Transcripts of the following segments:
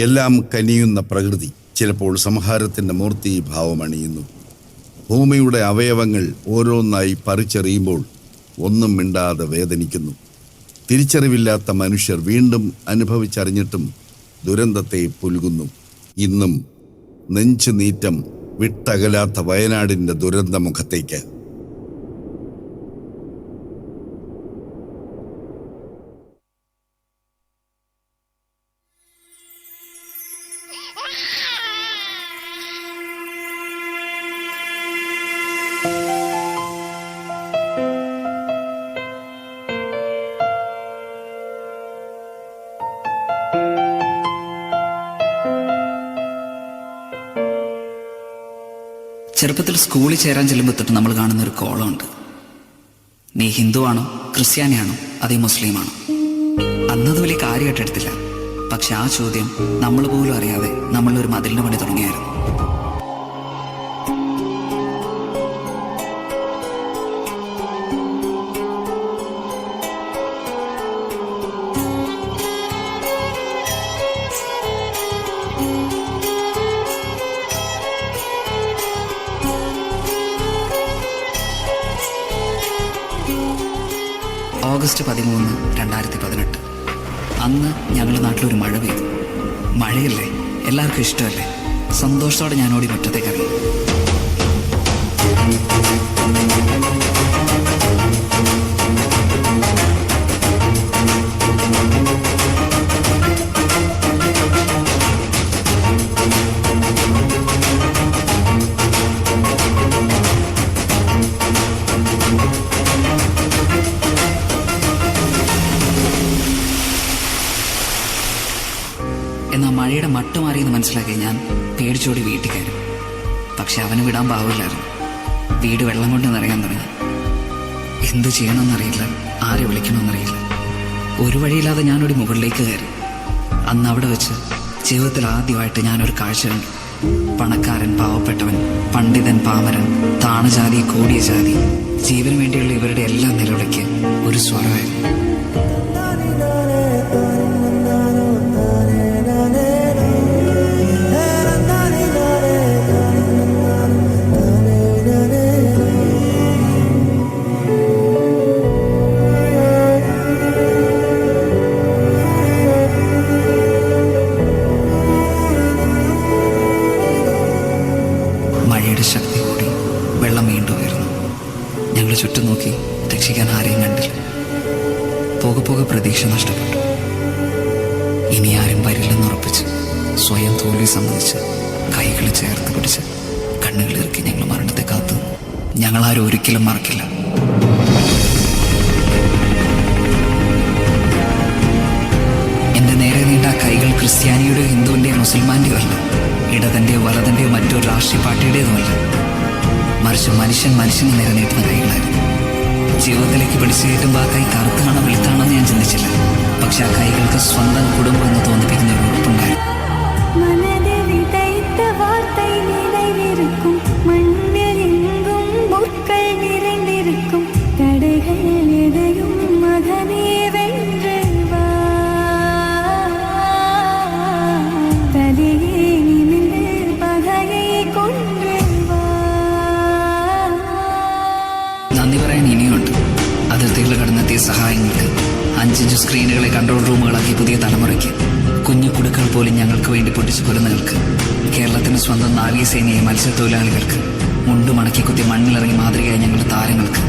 എല്ലാം കനിയുന്ന പ്രകൃതി ചിലപ്പോൾ സംഹാരത്തിൻ്റെ മൂർത്തീഭാവം അണിയുന്നു. ഭൂമിയുടെ അവയവങ്ങൾ ഓരോന്നായി പറിച്ചെറിയുമ്പോൾ ഒന്നും മിണ്ടാതെ വേദനിക്കുന്നു. തിരിച്ചറിവില്ലാത്ത മനുഷ്യർ വീണ്ടും അനുഭവിച്ചറിഞ്ഞിട്ടും ദുരന്തത്തെ പുൽകുന്നു. ഇന്നും നെഞ്ചുനീറ്റം വിട്ടകലാത്ത വയനാടിൻ്റെ ദുരന്തമുഖത്തേക്ക്. ചെറുപ്പത്തിൽ സ്കൂളിൽ ചേരാൻ ചെല്ലുമ്പോൾ തൊട്ട് നമ്മൾ കാണുന്ന ഒരു കോളമുണ്ട്. നീ ഹിന്ദുവാണോ, ക്രിസ്ത്യാനിയാണോ, അതേ മുസ്ലിമാണോ? അന്നത് വലിയ കാര്യമായിട്ട് എടുത്തില്ല. പക്ഷെ ആ ചോദ്യം നമ്മൾ പോലും അറിയാതെ നമ്മളൊരു മതിലിന് പണി തുടങ്ങിയായിരുന്നു. ഓഗസ്റ്റ് 13, 2018. അന്ന് ഞങ്ങളുടെ നാട്ടിലൊരു മഴ പെയ്തു. മഴയല്ലേ, എല്ലാവർക്കും ഇഷ്ടമല്ലേ. സന്തോഷത്തോടെ ഞാൻ ഓടി മുറ്റത്തേക്ക് ഇറങ്ങി. എന്നാൽ മഴയുടെ മട്ട് മാറിയെന്ന് മനസ്സിലാക്കി ഞാൻ പേടിച്ചോടി വീട്ടിൽ കയറി. പക്ഷെ അവന് വിടാൻ പാവില്ലായിരുന്നു. വീട് വെള്ളം കൊണ്ട് നിറയാൻ തുടങ്ങി. എന്തു ചെയ്യണമെന്നറിയില്ല, ആരെ വിളിക്കണമെന്നറിയില്ല. ഒരു വഴിയില്ലാതെ ഞാനൊരു മുകളിലേക്ക് കയറി. അന്ന് അവിടെ വെച്ച് ജീവിതത്തിൽ ആദ്യമായിട്ട് ഞാനൊരു കാഴ്ച കണ്ടു. പണക്കാരൻ, പാവപ്പെട്ടവൻ, പണ്ഡിതൻ, പാമരൻ, താണജാതി, കൂടിയ ജാതി, ജീവന് വേണ്ടിയുള്ള ഇവരുടെ എല്ലാ നിലവിളിക്ക് ഒരു സ്വരമായിരുന്നു. മഴയുടെ ശക്തി കൂടി, വെള്ളം വീണ്ടും ഉയർന്നു. ഞങ്ങൾ ചുറ്റും നോക്കി, രക്ഷിക്കാൻ ആരെയും കണ്ടില്ല. പോകെ പോകെ പ്രതീക്ഷ നഷ്ടപ്പെട്ടു. ഇനി ആരും വരില്ലെന്നുറപ്പിച്ച് സ്വയം തോൽവി സമ്മതിച്ച് കൈകൾ ചേർത്ത് പിടിച്ച് കണ്ണുകളിറക്കി ഞങ്ങൾ മരണത്തെ കാത്തു. ഞങ്ങളാരും ഒരിക്കലും മറക്കില്ല. എന്റെ നേരെ നീണ്ട കൈകൾ ക്രിസ്ത്യാനിയുടെയോ ഹിന്ദുവിന്റെയോ മുസൽമാന്റെയോ അല്ല, ഇടതന്റെയോ വലതന്റെയോ മറ്റൊരു രാഷ്ട്രീയ പാർട്ടിയുടേതുമല്ല. മറിച്ച് മനുഷ്യന് നേരെ നീട്ടുന്ന കൈകളായിരുന്നു. ജീവിതത്തിലേക്ക് പിടിച്ചു കയറ്റുമ്പോൾ ആ കൈ കറുത്താണോ വെളുത്താണോ എന്ന് ഞാൻ ചിന്തിച്ചില്ല. പക്ഷെ ആ കൈകൾക്ക് സ്വന്തം കുടുംബം എന്ന് തോന്നിപ്പിക്കുന്ന ഒരു ഉറപ്പുണ്ടായിരുന്നു. നന്ദി പറയാൻ ഇനിയുണ്ട്. അതിർത്തികൾ കടന്നെത്തിയ സഹായങ്ങൾക്ക്, 5 സ്ക്രീനുകളെ കൺട്രോൾ റൂമുകളാക്കി പുതിയ തലമുറയ്ക്ക്, കുഞ്ഞു കുടുക്കൾ പോലും ഞങ്ങൾക്ക് വേണ്ടി പൊട്ടിച്ചു കൊല്ലുന്നവർക്ക്, കേരളത്തിന് സ്വന്തം നാവികസേനയെ മത്സ്യത്തൊഴിലാളികൾക്ക്, മുണ്ടുമടക്കി കുത്തി മണ്ണിലിറങ്ങി മാതൃകയായ ഞങ്ങളുടെ താരങ്ങൾക്ക്,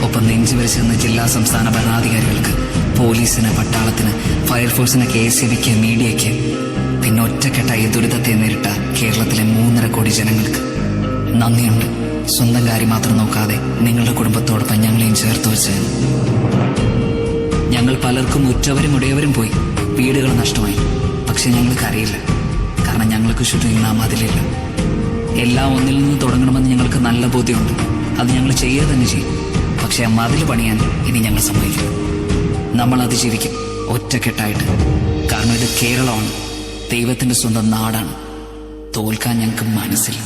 ഒപ്പം നെഞ്ചു വരിച്ചെന്ന ജില്ലാ സംസ്ഥാന ഭരണാധികാരികൾക്ക്, പോലീസിന്, പട്ടാളത്തിന്, ഫയർഫോഴ്സിന്, KSABക്ക്, മീഡിയയ്ക്ക്, പിന്നെ ഒറ്റക്കെട്ടായി ദുരിതത്തെ നേരിട്ട കേരളത്തിലെ 3.5 കോടി ജനങ്ങൾക്ക് നന്ദിയുണ്ട്. സ്വന്തം കാര്യം മാത്രം നോക്കാതെ നിങ്ങളുടെ കുടുംബത്തോടൊപ്പം ഞങ്ങളെയും ചേർത്ത് വെച്ച്. ഞങ്ങൾ പലർക്കും ഉറ്റവരും ഉടയവരും പോയി, വീടുകൾ നഷ്ടമായി. പക്ഷെ ഞങ്ങൾക്ക് അറിയില്ല, കാരണം ഞങ്ങൾക്ക് ചുറ്റും നാം അതിലില്ല. എല്ലാം ഒന്നിൽ നിന്ന് തുടങ്ങണമെന്ന് ഞങ്ങൾക്ക് നല്ല ബോധ്യമുണ്ട്. അത് ഞങ്ങൾ ചെയ്യുക തന്നെ ചെയ്യും. പക്ഷെ ആ മതിൽ പണിയാൻ ഇനി ഞങ്ങൾ സമ്മതിക്കില്ല. നമ്മൾ അതിജീവിക്കും ഒറ്റക്കെട്ടായിട്ട്. കാരണം ഇത് കേരളമാണ്, ദൈവത്തിന്റെ സ്വന്തം നാടാണ്. തോൽക്കാൻ ഞങ്ങൾക്ക് മനസ്സില്ല.